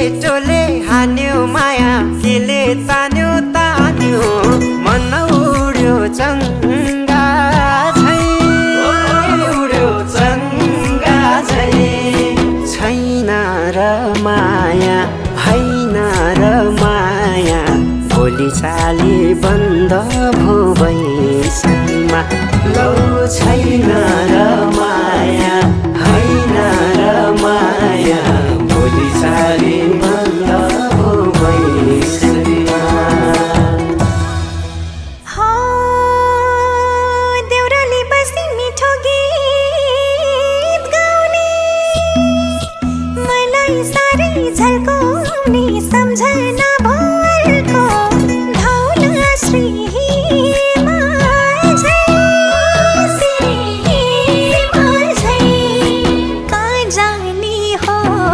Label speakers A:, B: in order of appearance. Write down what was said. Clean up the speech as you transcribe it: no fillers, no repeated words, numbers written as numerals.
A: केटोले हान्यो माया केले तान्यो तान्यो मन उड्यो चङ्गा झै उड्यो चङ्गा झै छैन र माया हैन र माया भोलि चाली बन्द भो बैसैमा लौ छैन र माया हैन र माया भोलि चाली बन्द भो बैसैमा
B: देउराली बसी मिठो गीत गाउने मलाई साह्रै झल्काउने सम्झना